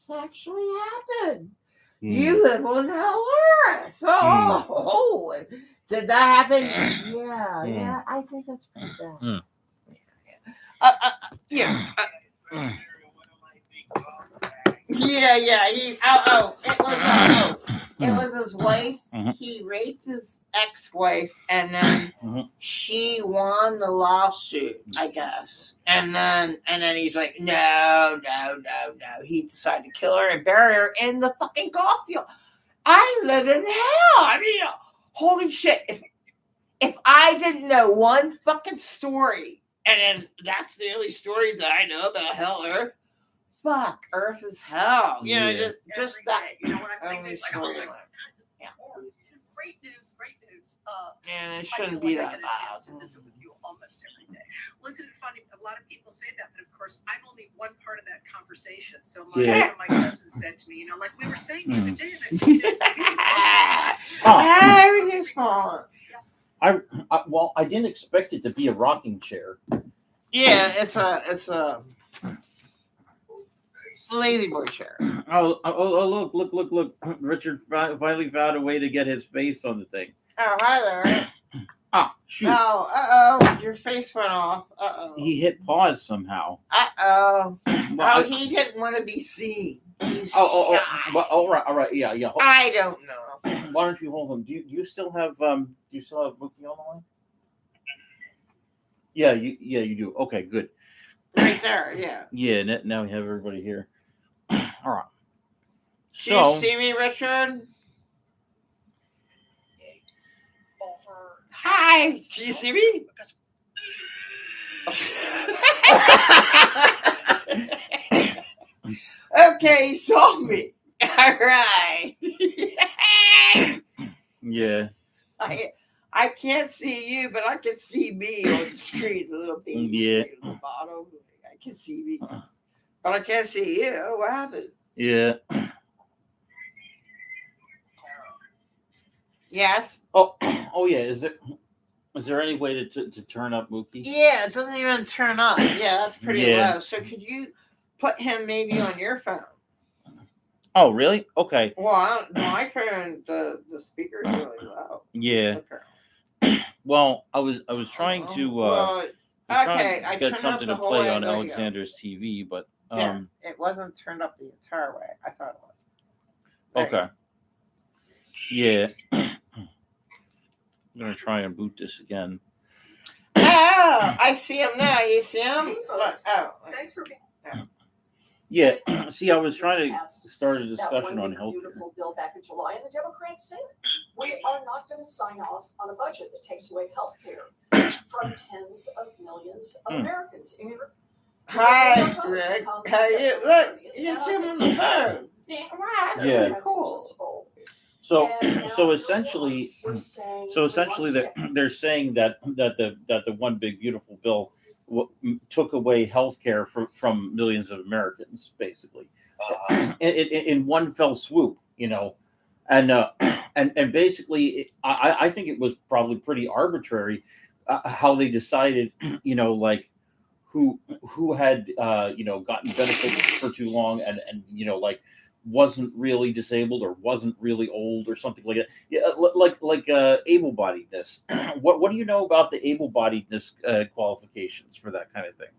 this actually happened. Hmm. You live on Hell Earth. Oh, did that happen? Yeah. I think that's pretty bad. Yeah. Yeah. It was his wife. He raped his ex-wife, and then she won the lawsuit, I guess. And then he's like, no. He decided to kill her and bury her in the fucking golf field. I live in hell. I mean, holy shit! If I didn't know one fucking story, and then that's the only story that I know about Hell Earth. Fuck, Earth is hell. You know, just that. You know, when I'm saying this, like, oh my God, Yeah. Great news. And it I shouldn't feel be like I that get a chance bad. to visit with you almost every day. Well, isn't it funny? A lot of people say that, but of course, I'm only one part of that conversation. So one of my cousins said to me, you know, like we were saying the other day, and I said, everything's falling. I didn't expect it to be a rocking chair. Yeah, it's a lazy boy chair. Oh, look. Richard finally found a way to get his face on the thing. Oh, hi there. Ah, shoot. Oh, your face went off. He hit pause somehow. Well, he didn't want to be seen. He's shy. All right, yeah. I don't know. Why don't you hold him? Do you still have Mooky on the line? Yeah, you do. Okay, good. Right there, yeah. Yeah, now we have everybody here. All right. Do you see me, Richard? Hi. Do you see me? Okay, he saw me. All right. Yeah. I can't see you, but I can see me on the screen, the little baby screen at the bottom. I can see me, but I can't see you. What happened? Yeah. Yes. Oh yeah. Is there any way to turn up Mooky? Yeah, it doesn't even turn on. Yeah, that's pretty low. So could you put him maybe on your phone? Oh, really? Okay. Well, my phone, the speaker is really low. Yeah. Well, I was trying to I get something to play on Alexander's TV, but it wasn't turned up the entire way. I thought it was. Okay. Yeah. I'm gonna try and boot this again. Oh, I see him now. You see him? Thanks for being. Yeah. See, I was trying to start a discussion on health. Beautiful bill back in July, and the Democrats said we are not going to sign off on a budget that takes away health care from tens of millions of Americans. Hi, Rick. How you look? You see him on the phone. Wow, that's pretty cool. So essentially, they're saying that the one big beautiful bill took away health care from millions of Americans, basically, in one fell swoop, you know, and basically, I think it was probably pretty arbitrary how they decided, you know, like who had gotten benefits for too long and you know, like wasn't really disabled or wasn't really old or something like that. Yeah, like able-bodiedness. What do you know about the able-bodiedness qualifications for that kind of thing?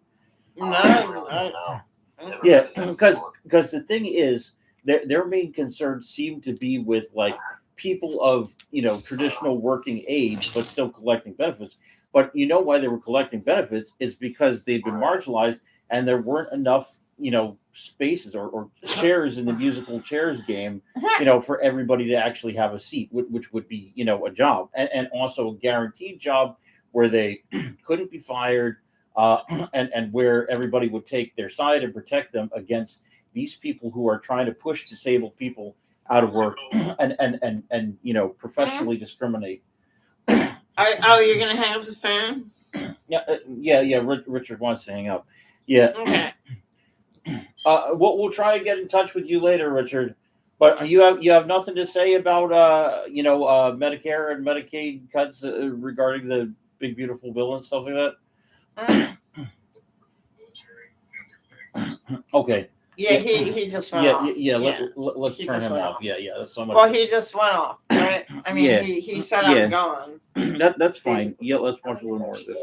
No. Yeah, because the thing is, their main concerns seem to be with like people of, you know, traditional working age but still collecting benefits. But you know why they were collecting benefits? It's because they'd been marginalized and there weren't enough, you know, spaces or chairs in the musical chairs game, you know, for everybody to actually have a seat, which would be, you know, a job and also a guaranteed job where they couldn't be fired, and where everybody would take their side and protect them against these people who are trying to push disabled people out of work and you know, professionally discriminate. You're gonna hang up the phone? Yeah. Richard wants to hang up. Yeah. Okay. We'll try and get in touch with you later, Richard. But you have nothing to say about Medicare and Medicaid cuts regarding the big beautiful bill and stuff like that. Okay. Yeah, he just went off. Let's He turn just him went off. off. Yeah. That's somebody. Well, he just went off, right? I mean, Yeah. he said Yeah. I'm gone. That's fine. Yeah, let's watch a little more of this.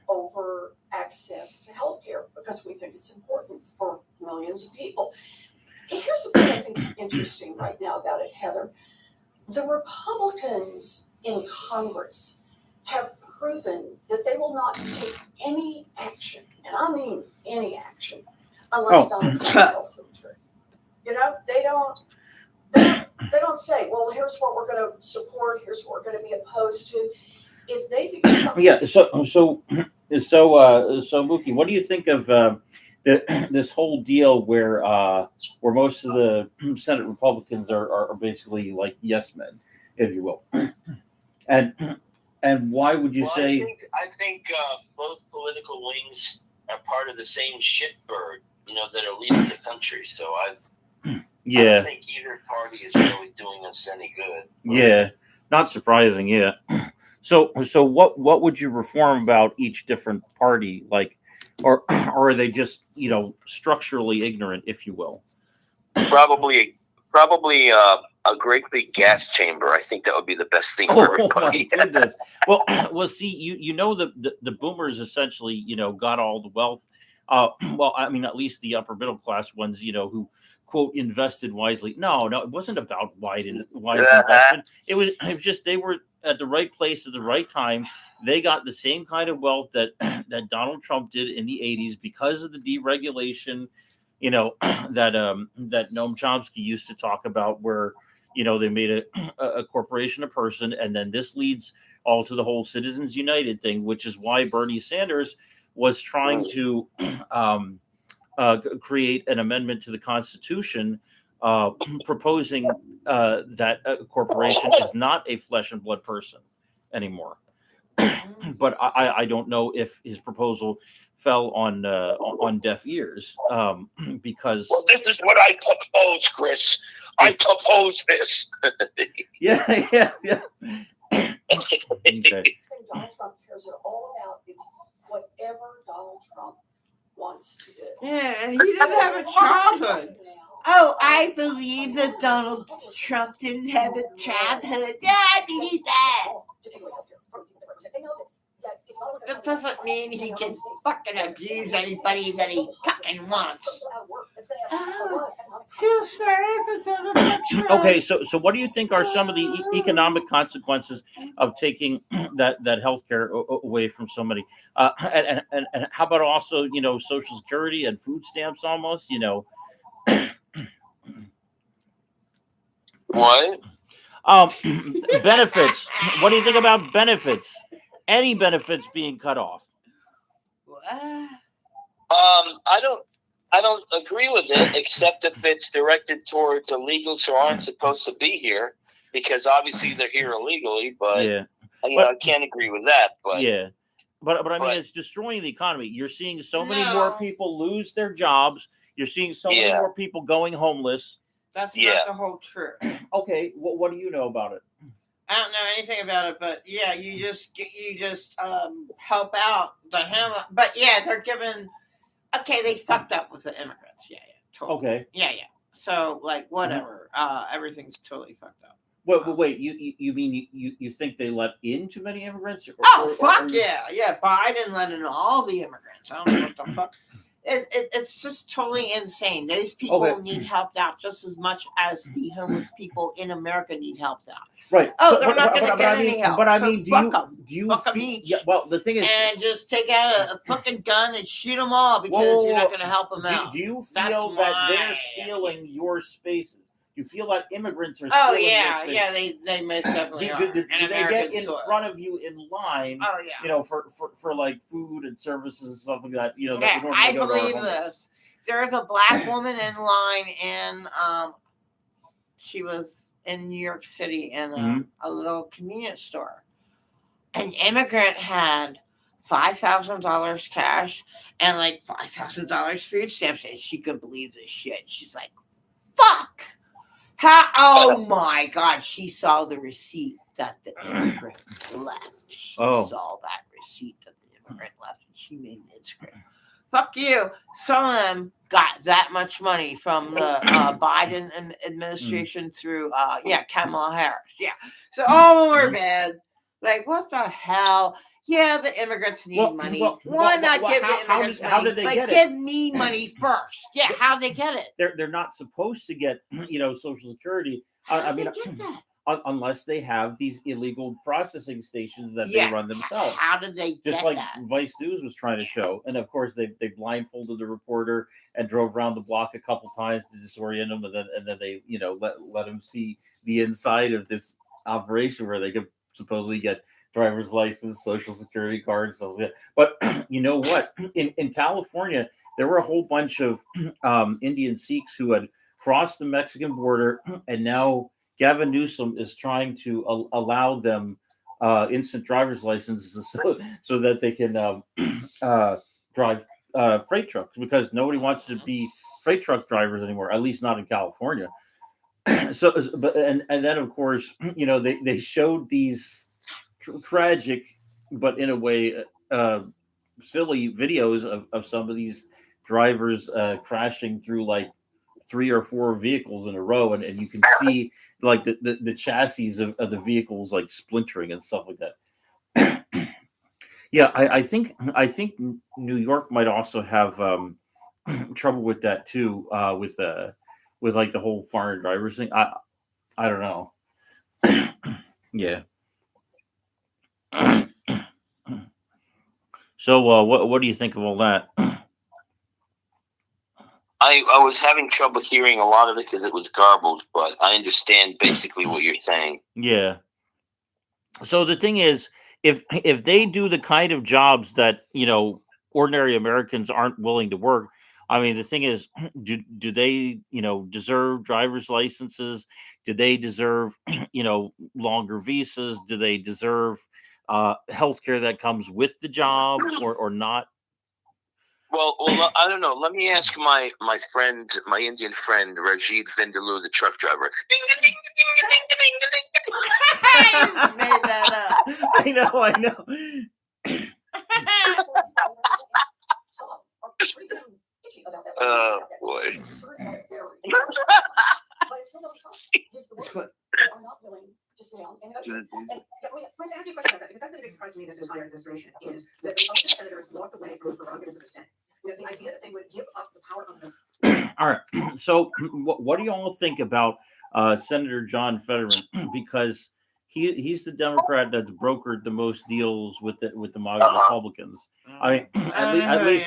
Over access to healthcare because we think it's important for millions of people. Here's the thing I think is interesting right now about it, Heather. The Republicans in Congress have proven that they will not take any action, and I mean any action, unless Donald Trump tells them to. You know, they don't say, well, here's what we're going to support, here's what we're going to be opposed to. If they think something, So Mooky, what do you think of this whole deal where most of the Senate Republicans are basically like yes men, if you will, and why would you say? I think both political wings are part of the same shitbird, that are leading the country. So I don't think either party is really doing us any good. Yeah, not surprising. Yeah. So what would you reform about each different party, like, or are they just structurally ignorant, if you will? Probably a great big gas chamber. I think that would be the best thing for everybody. My goodness. Well, see, the boomers essentially got all the wealth. Well, I mean, at least the upper middle class ones, who quote invested wisely. No, it wasn't about wise investment. It was just they were at the right place at the right time. They got the same kind of wealth that Donald Trump did in the 80s because of the deregulation, that Noam Chomsky used to talk about, where they made a corporation a person, and then this leads all to the whole Citizens United thing, which is why Bernie Sanders was trying to create an amendment to the Constitution, proposing that a corporation is not a flesh and blood person anymore. But I don't know if his proposal fell on deaf ears, because this is what I propose, Chris. I propose this. Yeah. Okay. Donald Trump cares all about is whatever Donald Trump wants to do. Yeah, and he didn't have a childhood. Oh, I believe that Donald Trump didn't have a childhood. Yeah, I believe that. That doesn't mean he can fucking abuse anybody that he fucking wants. Oh, feel sorry for Donald Trump. Okay, so what do you think are some of the economic consequences of taking that health care away from somebody? And how about also, Social Security and food stamps almost, What? Benefits. What do you think about benefits? Any benefits being cut off? I don't agree with it, except if it's directed towards illegals who aren't supposed to be here, because obviously they're here illegally. But I can't agree with that. But but I mean, it's destroying the economy. You're seeing so many more people lose their jobs. You're seeing so many more people going homeless. That's not the whole truth. Okay, what do you know about it? I don't know anything about it, but yeah, you just help out the hamlet. But yeah, they're giving. Okay, they fucked up with the immigrants. Yeah, totally. Okay. Yeah. So like whatever, everything's totally fucked up. Wait. You mean you think they let in too many immigrants? Yeah. Biden let in all the immigrants. I don't know what the fuck. It's just totally insane. Those people need helped out just as much as the homeless people in America need helped out. Right. Oh, they're not going to get any help. But I so mean, do you feel? Yeah, well, the thing is, and just take out a fucking gun and shoot them all because you're not going to help them out. Do you feel that they're stealing your spaces? Do you feel that immigrants are? Oh stealing yeah, they most definitely are. Do they get in front of you in line? Oh yeah. For like food and services and stuff like that. I believe this. There's a black woman in line, and she was in New York City in a little convenience store. An immigrant had $5,000 cash and like $5,000 food stamps, and she couldn't believe this shit. She's like, "Fuck! Oh my God!" She saw the receipt that the immigrant left. She saw that receipt that the immigrant left, and she made an Instagram. fuck you. Some of them got that much money from the Biden administration through, Kamala Harris. Yeah. So all of them are bad. Like, what the hell? Yeah, the immigrants need money. Why not give the immigrants money? How did they get it? Give me money first. Yeah, how they get it? They're not supposed to get, Social Security. How did they get that? Unless they have these illegal processing stations that they run themselves. How did they get Just like that? Vice News was trying to show. And of course they blindfolded the reporter and drove around the block a couple times to disorient him, and then they, let him see the inside of this operation where they could supposedly get driver's license, social security cards, stuff like that. But you know what? In California, there were a whole bunch of Indian Sikhs who had crossed the Mexican border, and now Gavin Newsom is trying to allow them instant driver's licenses so that they can drive freight trucks, because nobody wants to be freight truck drivers anymore, at least not in California. So, and then of course, they showed these tragic, but in a way silly videos of some of these drivers crashing through like 3 or 4 vehicles in a row, and you can see like the chassis of the vehicles like splintering and stuff like that. Yeah, I think New York might also have trouble with that too, with like the whole foreign drivers thing. I don't know. Yeah. So what do you think of all that? I was having trouble hearing a lot of it because it was garbled, but I understand basically what you're saying. Yeah. So the thing is, if they do the kind of jobs that ordinary Americans aren't willing to work, I mean, the thing is, do they deserve driver's licenses? Do they deserve longer visas? Do they deserve healthcare that comes with the job or not? Well, I don't know. Let me ask my friend, my Indian friend, Rajid Vindaloo, the truck driver. I made that up. I know. Oh, boy. Are not willing to sit down and negotiate. And I want to ask you a question about that, because that's been a big surprise to me this entire administration, is that Republican senators walked away from the prerogatives of the Senate. The idea that they would give up the power of this. All right. So what do you all think about Senator John Fetterman? Because he's the Democrat that's brokered the most deals with the MAGA Republicans. I mean, at least.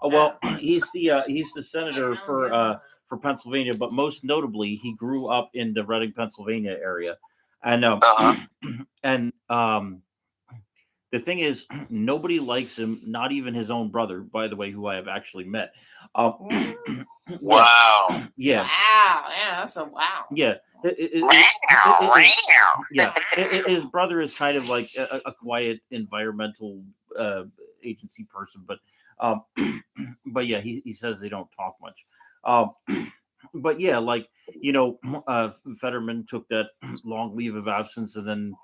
Well, he's the senator for Pennsylvania, but most notably, he grew up in the Reading, Pennsylvania area, and the thing is, nobody likes him, not even his own brother, by the way, who I have actually met. Wow. Yeah. Wow. Yeah, that's a wow. Yeah. His brother is kind of like a quiet environmental agency person, but yeah, he says they don't talk much. But yeah, like Fetterman took that long leave of absence, and then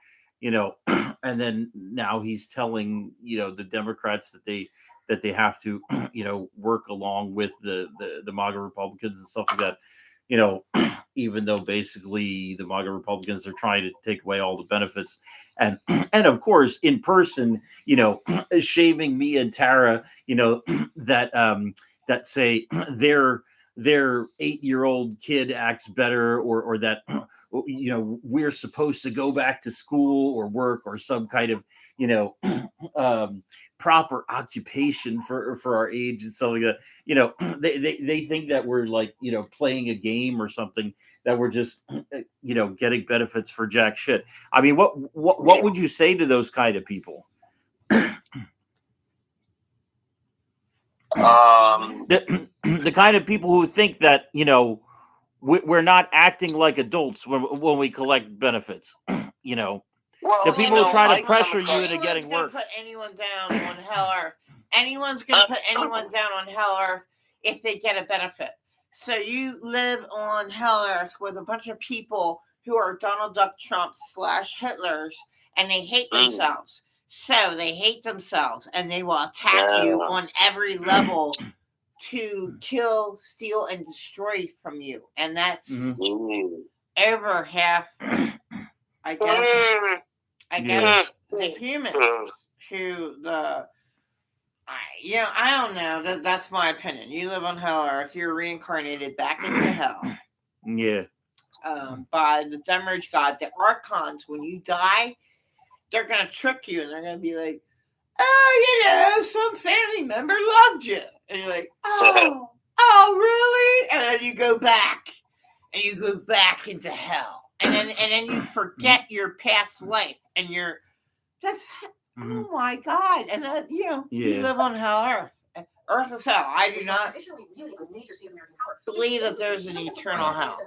and then now he's telling the Democrats that they have to work along with the MAGA Republicans and stuff like that. Even though basically the MAGA Republicans are trying to take away all the benefits, and of course in person, shaming me and Tara, that say their 8-year-old kid acts better, or that we're supposed to go back to school or work or some kind of proper occupation for our age and stuff like that. They think that we're like playing a game or something, that we're just getting benefits for jack shit. I mean, what would you say to those kind of people? The kind of people who think that we're not acting like adults when we collect benefits. Well, the people who try to pressure you into getting work. Put anyone down on hell earth. Anyone's going to put anyone down on hell earth if they get a benefit. So you live on hell earth with a bunch of people who are Donald Duck Trump / Hitlers, and they hate themselves. So they hate themselves, and they will attack you on every level to kill, steal, and destroy from you. And that's over half, I guess, the humans who I don't know. That's my opinion. You live on Hell Earth. You're reincarnated back into hell. Yeah. By the Demerge God, the Archons. When you die, they're gonna trick you, and they're gonna be like, "Oh, some family member loved you," and you're like, "Oh, really?" And then you go back, and you go back into hell, and then you forget your past life, and that's. Oh my God! And that you live on Hell Earth. Earth is hell. I do not believe that there's an eternal hell.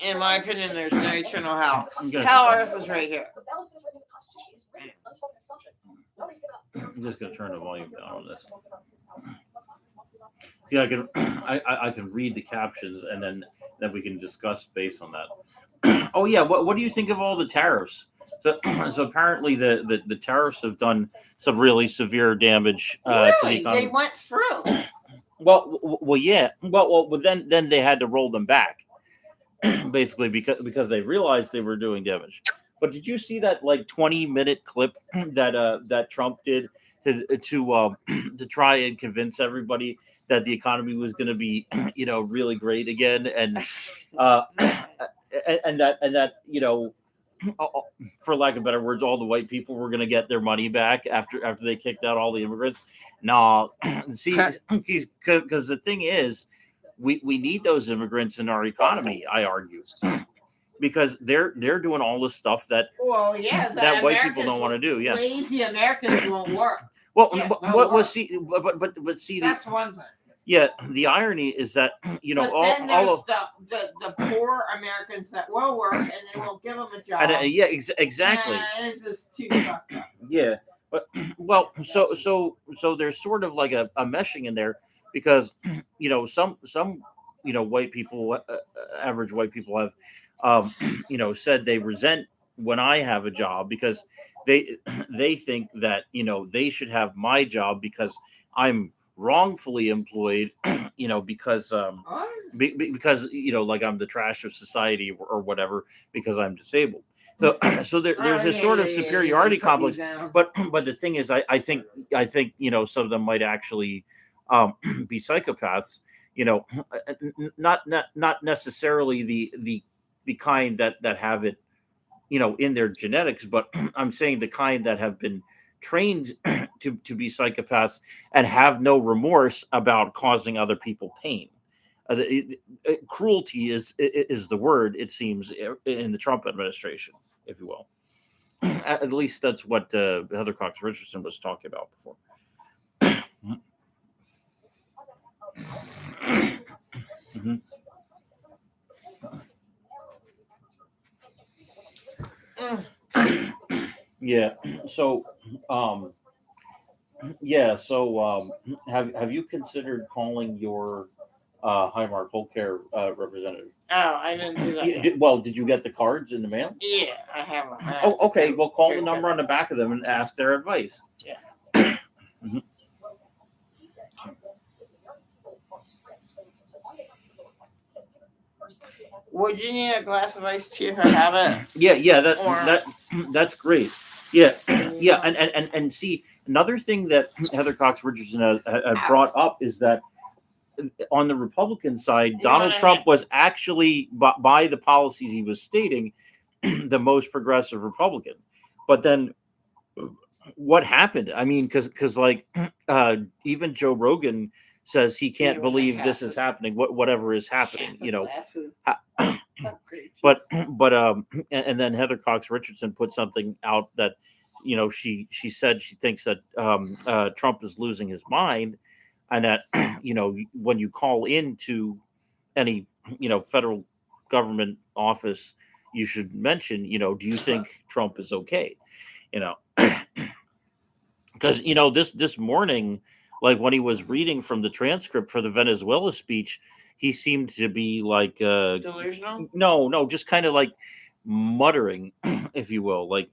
In my opinion, there's no eternal hell. Hell Earth is right here. I'm just gonna turn the volume down on this. See, I can read the captions, and then we can discuss based on that. Oh yeah, what do you think of all the tariffs? So apparently the tariffs have done some really severe damage to the economy. They went through. Well, yeah. Well, then they had to roll them back, basically because they realized they were doing damage. But did you see that 20-minute clip that Trump did to try and convince everybody that the economy was going to be really great again, and that for lack of better words, all the white people were going to get their money back after they kicked out all the immigrants? No, see, because the thing is, we need those immigrants in our economy. I argue, because they're doing all this stuff that that white people don't want to do. Yeah, lazy Americans won't work. Well, but see, that's one thing. Yeah, the irony is that all of the poor Americans that will work and they won't give them a job. And, exactly. It's just too fucked up. Yeah, but so there's sort of like a meshing in there, because some white people, average white people have said they resent when I have a job, because they think that they should have my job because I'm wrongfully employed, because because like I'm the trash of society or whatever, because I'm disabled. So there's this sort of superiority complex. But the thing is, I think some of them might actually be psychopaths. Not necessarily the kind that have it in their genetics, but I'm saying the kind that have been trained to be psychopaths and have no remorse about causing other people pain. Cruelty is the word, it seems, in the Trump administration, if you will. At least that's what Heather Cox Richardson was talking about before. Yeah. So, have you considered calling your Highmark Whole Care representative? Oh, I didn't do that. Did you get the cards in the mail? Yeah, I have them. Oh, okay. Well, call the number on the back of them and ask their advice. Yeah. Mm-hmm. Would you need a glass of iced tea if I have it? Yeah. That's great. Yeah. And see, another thing that Heather Cox Richardson had brought up is that on the Republican side, Donald Trump was actually, by the policies he was stating, the most progressive Republican. But then what happened? I mean, because even Joe Rogan says he can't believe this is happening. Whatever is happening, But and then Heather Cox Richardson put something out that she said she thinks that Trump is losing his mind, and that when you call into any federal government office, you should mention do you think Trump is okay? Because this morning, like when he was reading from the transcript for the Venezuela speech, he seemed to be like delusional. No, just kind of like muttering, if you will, like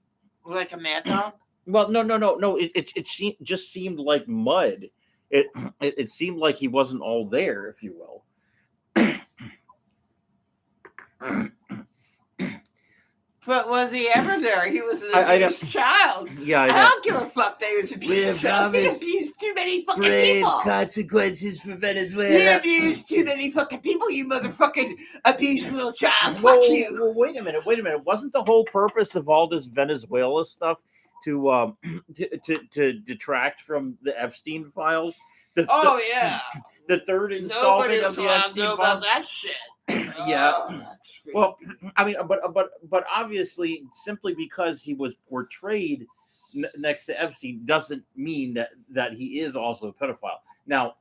a mad dog. Well, no. It just seemed like mud. It seemed like he wasn't all there, if you will. But was he ever there? He was an abused child. Yeah, I don't give a fuck that he was abused. He abused too many fucking people. Consequences for He Venezuela. abused too many fucking people, you motherfucking abused little child. Well, Fuck you. well, wait a minute. Wasn't the whole purpose of all this Venezuela stuff to detract from the Epstein files? Yeah. The third installment of the Epstein about files. that shit. Yeah. Well, I mean, but obviously, simply because he was portrayed next to Epstein doesn't mean that he is also a pedophile. Now,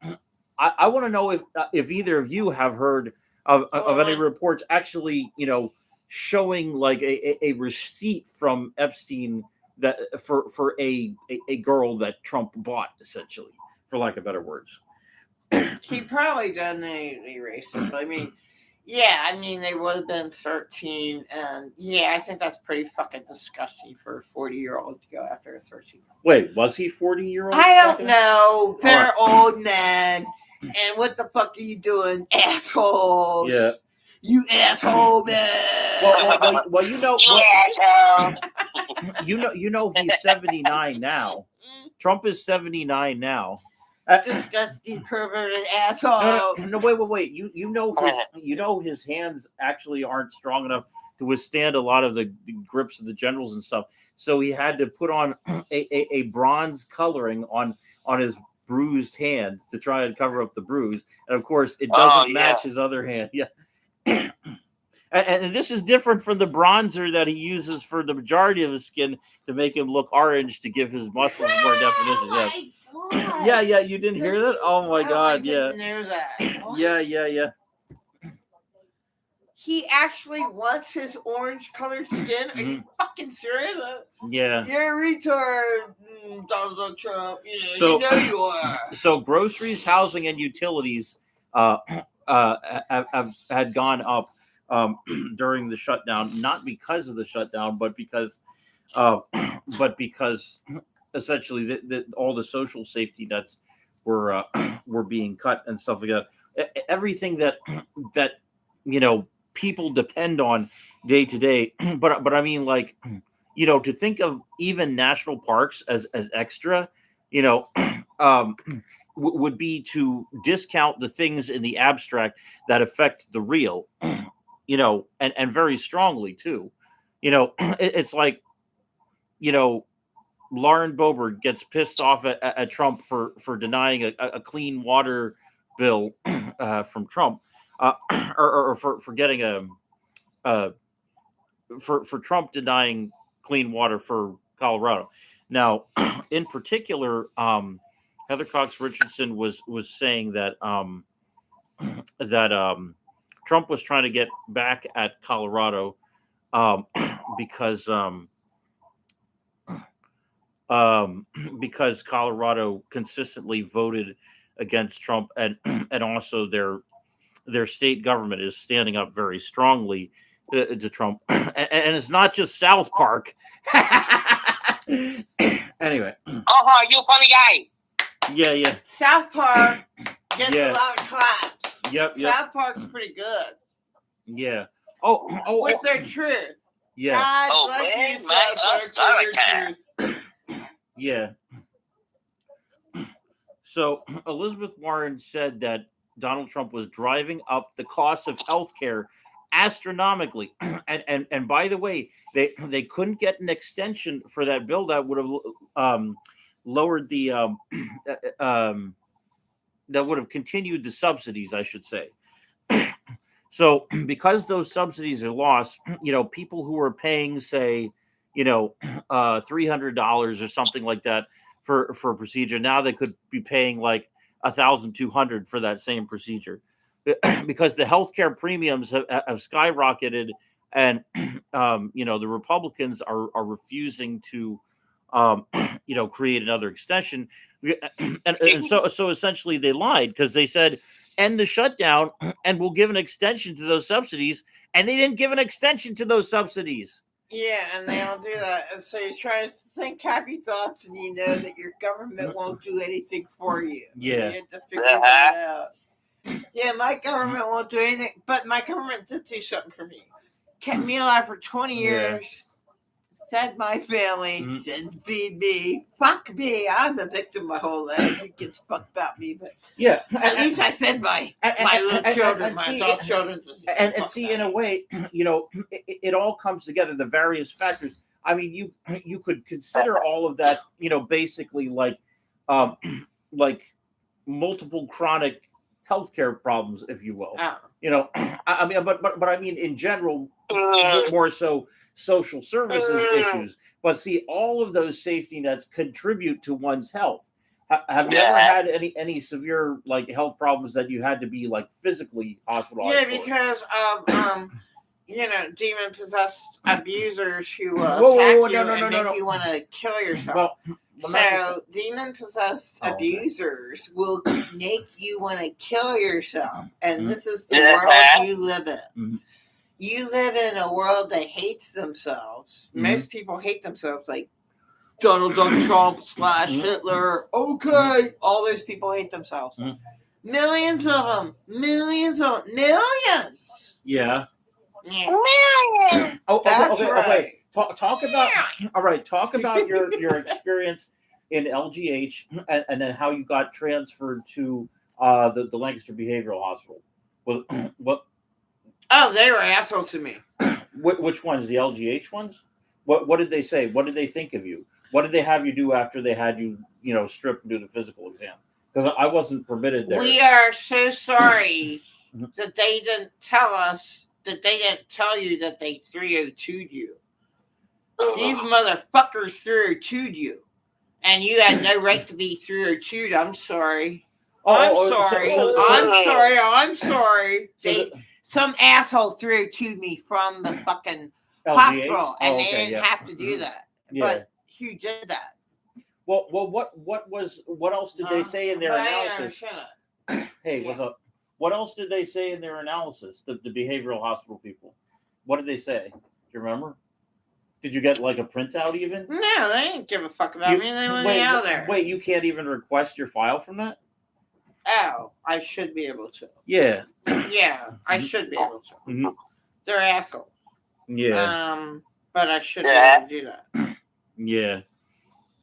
I want to know if either of you have heard of any reports actually, showing like a receipt from Epstein that for a girl that Trump bought, essentially, for lack of better words. He probably done erase it, but I mean. Yeah, I mean, they would have been 13, and I think that's pretty fucking disgusting for a 40-year-old to go after a 13-year-old. Wait, was he 40-year-old? I don't know. They're old men, and what the fuck are you doing, asshole? Yeah. You asshole, man. Well, you know, he's 79 now. Trump is 79 now. Disgusting, perverted asshole. No, wait. You know his hands actually aren't strong enough to withstand a lot of the grips of the generals and stuff. So he had to put on a bronze coloring on his bruised hand to try and cover up the bruise. And of course, it doesn't match his other hand. Yeah. And this is different from the bronzer that he uses for the majority of his skin to make him look orange to give his muscles more definition. Yeah. Yeah, you didn't hear that? Oh my God, yeah. I didn't know that. What? Yeah. He actually wants his orange colored skin? Are you fucking serious? Yeah. You're a retard, Donald Trump. You know you are. So groceries, housing, and utilities had gone up during the shutdown, not because of the shutdown, but because essentially all the social safety nets were being cut and stuff like that. Everything that people depend on day to day. But I mean, like, to think of even national parks as extra, would be to discount the things in the abstract that affect the real, and very strongly too. It's like, Lauren Boebert gets pissed off at Trump for denying a clean water bill from Trump, or for getting for Trump denying clean water for Colorado. Now, in particular, Heather Cox Richardson was saying that Trump was trying to get back at Colorado because Colorado consistently voted against Trump, and also their state government is standing up very strongly to Trump, and it's not just South Park. Anyway. You funny guy. Yeah. South Park gets a lot of claps. Yep. South Park's pretty good. Yeah. With their truth. Yeah. God bless you, South Park, for your truth. Yeah. So Elizabeth Warren said that Donald Trump was driving up the cost of healthcare astronomically, and by the way, they couldn't get an extension for that bill that would have lowered the that would have continued the subsidies, I should say. So because those subsidies are lost, people who are paying, say, $300 or something like that for a procedure, now they could be paying like $1,200 for that same procedure, because the healthcare premiums have skyrocketed, and the Republicans are refusing to create another extension, and so essentially they lied, because they said end the shutdown and we'll give an extension to those subsidies, and they didn't give an extension to those subsidies. Yeah, and they all do that. And so you try to think happy thoughts, and you know that your government won't do anything for you. Yeah. You have to figure that out. Yeah, my government won't do anything, but my government did do something for me. Kept me alive for 20 years. Fed my family, didn't feed me. Fuck me. I'm a victim my whole life. You can fuck about me, but at least I fed my little children, my adult children. And see, in a way, it all comes together. The various factors. I mean, you could consider all of that, basically like multiple chronic healthcare problems, if you will. I mean, but I mean, in general, more so social services issues. But see, all of those safety nets contribute to one's health. Have you ever had any severe health problems that you had to be physically hospitalized? Yeah, because of demon possessed abusers who attack you and make you want to kill yourself. So demon possessed abusers will make you want to kill yourself, and this is the world you live in. Mm-hmm. You live in a world that hates themselves. Most people hate themselves, like Donald Trump / Hitler. Okay, all those people hate themselves. Millions of them. Millions. Yeah. Millions. Okay. Talk about. All right. Talk about your experience in LGH and then how you got transferred to the Lancaster Behavioral Hospital. What? Oh, they were assholes to me. Which ones? The LGH ones? What did they say? What did they think of you? What did they have you do after they had you, strip and do the physical exam? Because I wasn't permitted there. We are so sorry that they didn't tell us, that they didn't tell you that they 302'd you. These motherfuckers 302'd you. And you had no right to be 302'd. I'm sorry. I'm sorry. Some asshole 302'd me from the fucking hospital, and they didn't have to do that. But who did that? Well, what else did they say in their analysis? Hey, what's up? What else did they say in their analysis? The behavioral hospital people. What did they say? Do you remember? Did you get a printout even? No, they didn't give a fuck about me. They wanted me out there. Wait, you can't even request your file from that? Oh, I should be able to. Yeah. Yeah, I should be able to. Mm-hmm. They're assholes. Yeah. But I should be able to do that. Yeah.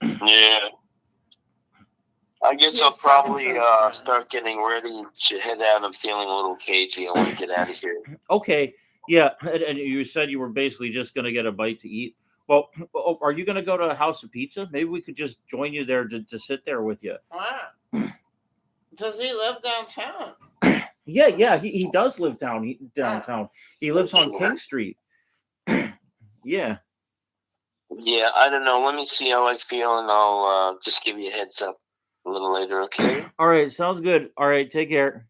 Yeah. I guess I'll probably start getting ready to head out. I'm feeling a little cagey. I want to get out of here. Okay. Yeah. And you said you were basically just going to get a bite to eat. Well, are you going to go to a House of Pizza? Maybe we could just join you there to sit there with you. Wow. Does he live downtown? Yeah. He does live downtown. He lives on King Street. Yeah. Yeah, I don't know. Let me see how I feel, and I'll just give you a heads up a little later, okay? All right, sounds good. All right, take care.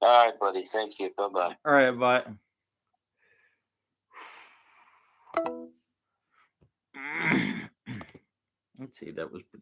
All right, buddy. Thank you. Bye-bye. All right, bye. Let's see, that was pretty